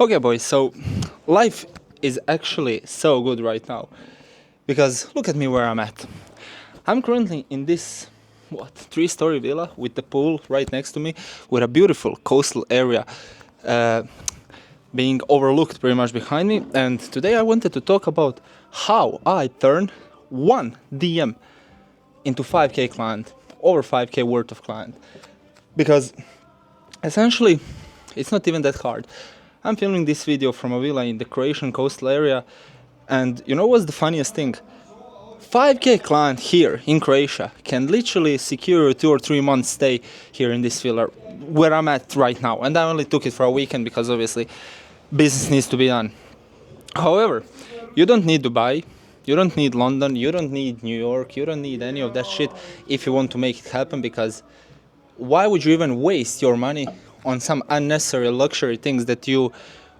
Okay, boys, so life is actually so good right now because look at me where I'm at. I'm currently in this, three-story villa with the pool right next to me with a beautiful coastal area uh, being overlooked pretty much behind me. And today I wanted to talk about how I turn one DM into 5K client, over 5K worth of client. Because essentially, it's not even that hard. I'm filming this video from a villa in the Croatian coastal area, and you know what's the funniest thing? 5K client here in Croatia can literally secure a 2 or 3 months stay here in this villa where I'm at right now. And I only took it for a weekend because obviously business needs to be done. However, you don't need Dubai, you don't need London, you don't need New York, you don't need any of that shit if you want to make it happen, because why would you even waste your money on some unnecessary luxury things that you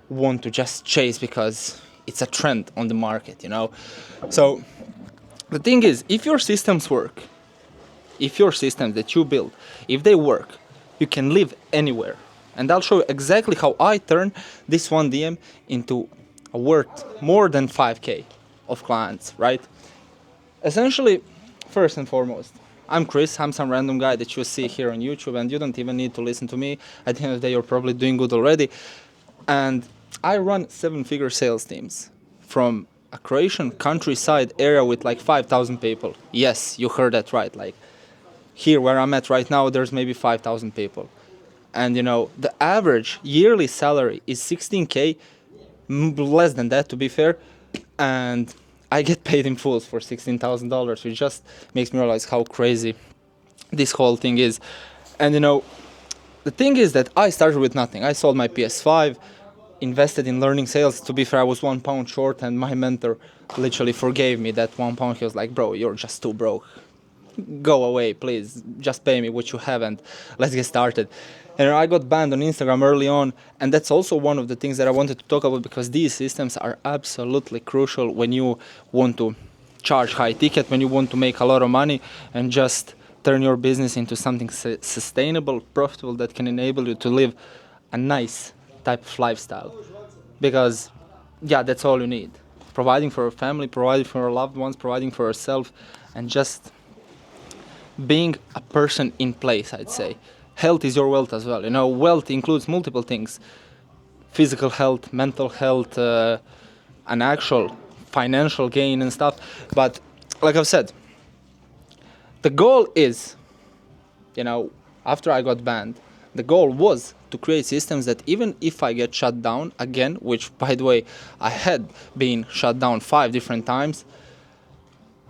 want to just chase because it's a trend on the market, you know? So the thing is, if your systems work, if your systems that you build, if they work, you can live anywhere. And I'll show you exactly how I turn this one DM into a worth more than 5K of clients, right? Essentially, first and foremost, I'm Chris. I'm some random guy that you see here on YouTube, and you don't even need to listen to me. At the end of the day, you're probably doing good already. And I run 7-figure sales teams from a Croatian countryside area with like 5,000 people. Yes, you heard that right. Like here where I'm at right now, there's maybe 5,000 people. And you know, the average yearly salary is 16K, less than that to be fair. And I get paid in full for $16,000, which just makes me realize how crazy this whole thing is. And you know, the thing is that I started with nothing. I sold my PS5, invested in learning sales. To be fair, I was £1 short, and my mentor literally forgave me that £1. He was like, "Bro, you're just too broke. Go away, please. Just pay me what you have and let's get started." And I got banned on Instagram early on, and that's also one of the things that I wanted to talk about, because these systems are absolutely crucial when you want to charge high ticket, when you want to make a lot of money and just turn your business into something sustainable, profitable, that can enable you to live a nice type of lifestyle. Because, yeah, that's all you need. Providing for your family, providing for your loved ones, providing for yourself, and just being a person in place, I'd say. Health is your wealth as well. You know, wealth includes multiple things: physical health, mental health, an actual financial gain and stuff. But like I've said, the goal is, you know, after I got banned, the goal was to create systems that even if I get shut down again, which by the way, I had been shut down 5 different times,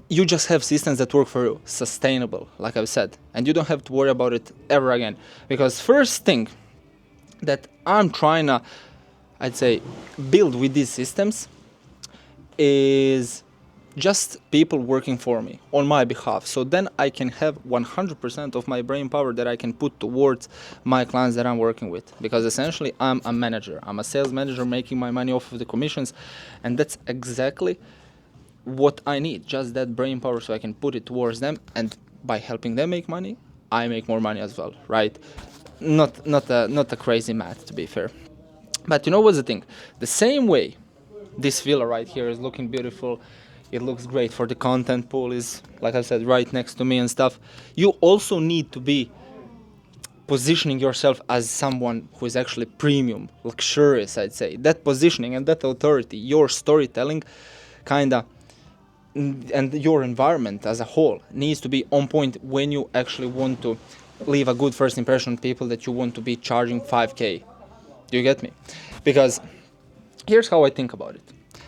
you just have systems that work for you, sustainable, like I've said, and you don't have to worry about it ever again. Because first thing that I'm trying to, I'd say, build with these systems is just people working for me on my behalf. So then I can have 100% of my brain power that I can put towards my clients that I'm working with. Because essentially I'm a manager. I'm a sales manager making my money off of the commissions. And that's exactly what I need, just that brain power, so I can put it towards them, and by helping them make money, I make more money as well, right? Not a crazy math, to be fair. But you know what's the thing? The same way this villa right here is looking beautiful, it looks great for the content, pool is, like I said, right next to me and stuff. You also need to be positioning yourself as someone who is actually premium, luxurious, I'd say. That positioning and that authority, your storytelling, kinda, and your environment as a whole needs to be on point when you actually want to leave a good first impression on people that you want to be charging 5K. Do you get me? Because here's how I think about it.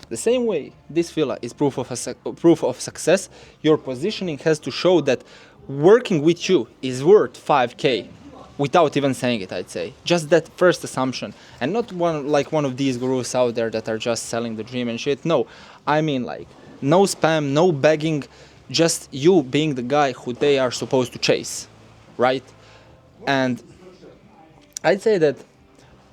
The same way this villa is proof of success, your positioning has to show that working with you is worth 5K without even saying it, I'd say. Just that first assumption. And not one of these gurus out there that are just selling the dream and shit. No, I mean like no spam, no begging, just you being the guy who they are supposed to chase, right? And I'd say that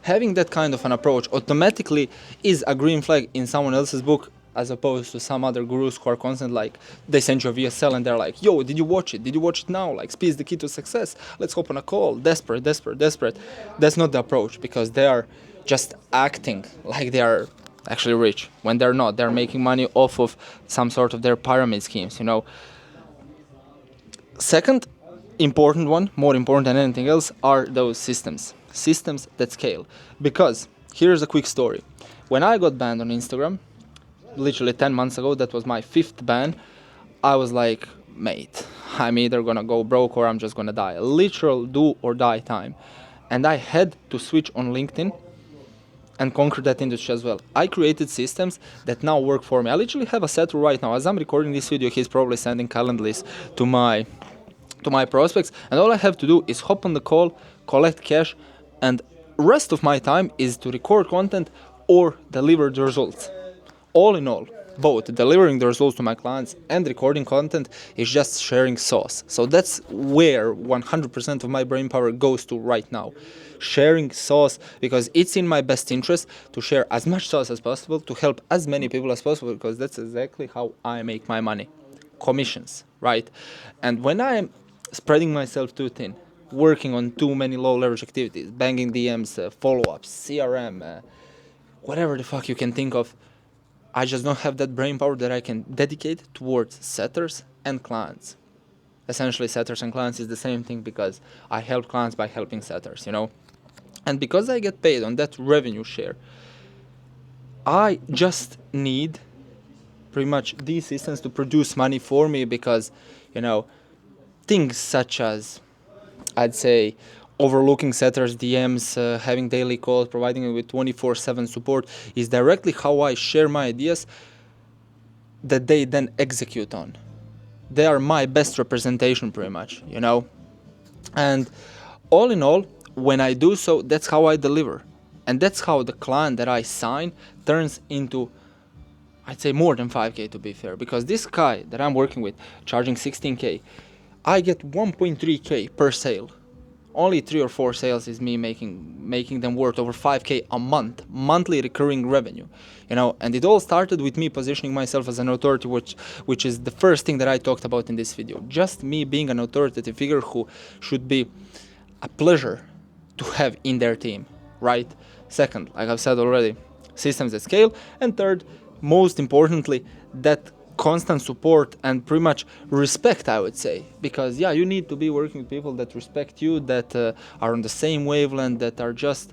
having that kind of an approach automatically is a green flag in someone else's book, as opposed to some other gurus who are constant like, they send you a VSL and they're like, "Yo, did you watch it? Did you watch it now? Like, speed is the key to success. Let's hop on a call." Desperate. That's not the approach, because they are just acting like they are actually rich when they're not. They're making money off of some sort of their pyramid schemes, you know. Second important one, more important than anything else, are those systems that scale. Because here's a quick story. When I got banned on Instagram, literally 10 months ago, that was my 5th ban, I was like, mate, I'm either gonna go broke or I'm just gonna die. Literal do or die time. And I had to switch on LinkedIn and conquer that industry as well. I created systems that now work for me. I literally have a setter right now. As I'm recording this video, he's probably sending Calendlys to my prospects, and all I have to do is hop on the call, collect cash, and rest of my time is to record content or deliver the results. All in all, both delivering the results to my clients and recording content is just sharing sauce. So that's where 100% of my brain power goes to right now. Sharing sauce, because it's in my best interest to share as much sauce as possible to help as many people as possible, because that's exactly how I make my money. Commissions, right? And when I'm spreading myself too thin, working on too many low leverage activities, banging DMs, follow-ups, CRM, whatever the fuck you can think of, I just don't have that brain power that I can dedicate towards setters and clients. Essentially, setters and clients is the same thing, because I help clients by helping setters, you know? And because I get paid on that revenue share, I just need pretty much these systems to produce money for me, because, you know, things such as, I'd say, overlooking setters DMs, having daily calls, providing it with 24/7 support is directly how I share my ideas that they then execute on. They are my best representation pretty much, you know. And all in all, when I do so, that's how I deliver. And that's how the client that I sign turns into, I'd say, more than 5K, to be fair, because this guy that I'm working with, charging 16K, I get 1.3K per sale. Only 3 or 4 sales is me making them worth over 5K a month, monthly recurring revenue, you know. And it all started with me positioning myself as an authority, which is the first thing that I talked about in this video. Just me being an authoritative figure who should be a pleasure to have in their team, right? Second, like I've said already, systems that scale. And third, most importantly, that constant support and pretty much respect, I would say. Because yeah, you need to be working with people that respect you, that are on the same wavelength, that are just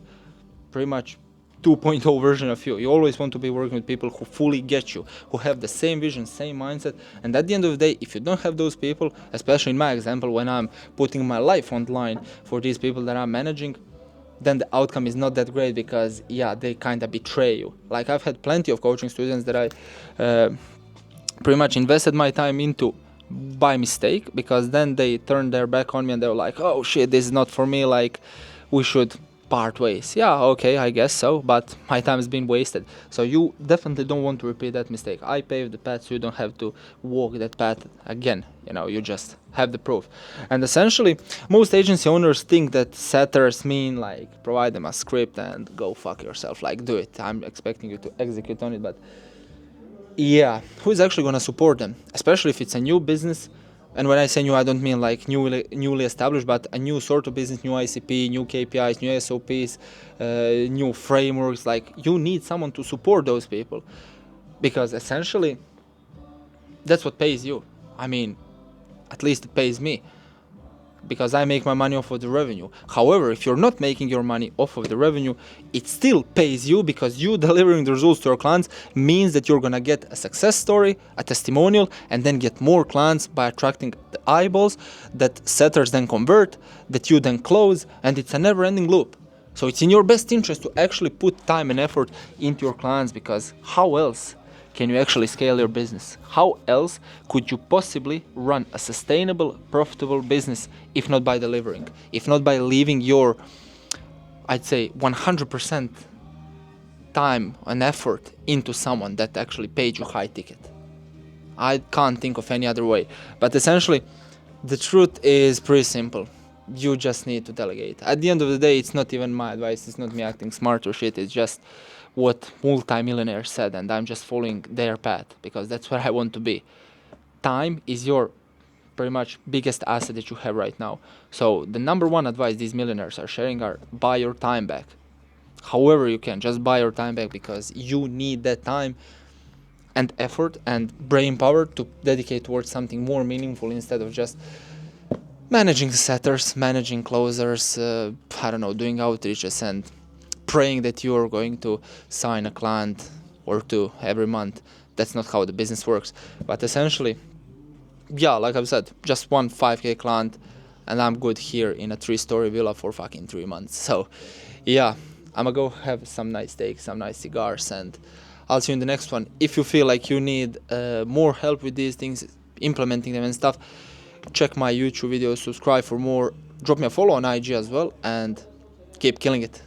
pretty much 2.0 version of you. You always want to be working with people who fully get you, who have the same vision, same mindset. And at the end of the day, if you don't have those people, especially in my example, when I'm putting my life on the line for these people that I'm managing, then the outcome is not that great, because yeah, they kind of betray you. Like, I've had plenty of coaching students that I pretty much invested my time into by mistake, because then they turned their back on me and they were like, oh shit, this is not for me, like, we should part ways. Yeah, okay, I guess so, but my time has been wasted. So you definitely don't want to repeat that mistake. I paved the path so you don't have to walk that path again, you know. You just have the proof. And essentially, most agency owners think that setters mean like provide them a script and go fuck yourself, like do it, I'm expecting you to execute on it. But yeah, who is actually going to support them, especially if it's a new business? And when I say new, I don't mean like newly established, but a new sort of business, new ICP, new KPIs, new SOPs, new frameworks. Like, you need someone to support those people, because essentially that's what pays you. I mean, at least it pays me, because I make my money off of the revenue. However, if you're not making your money off of the revenue, it still pays you, because you delivering the results to your clients means that you're gonna get a success story, a testimonial, and then get more clients by attracting the eyeballs that setters then convert, that you then close, and it's a never-ending loop. So it's in your best interest to actually put time and effort into your clients, because how else can you actually scale your business? How else could you possibly run a sustainable, profitable business if not by delivering, if not by leaving your, I'd say, 100% time and effort into someone that actually paid you high ticket? I can't think of any other way. But essentially, the truth is pretty simple. You just need to delegate. At the end of the day, it's not even my advice. It's not me acting smart or shit. It's just what multi-millionaires said, and I'm just following their path, because that's where I want to be. Time is your pretty much biggest asset that you have right now. So the number one advice these millionaires are sharing are buy your time back. however you can, just buy your time back, because you need that time and effort and brain power to dedicate towards something more meaningful, instead of just managing setters, managing closers, I don't know, doing outreaches and praying that you are going to sign a client or two every month. That's not how the business works. But essentially, yeah, like I've said, just one 5K client and I'm good here in a 3-story villa for fucking 3 months. So yeah, I'm gonna go have some nice steaks, some nice cigars, and I'll see you in the next one. If you feel like you need more help with these things, implementing them and stuff, check my YouTube videos, subscribe for more, drop me a follow on IG as well, and keep killing it.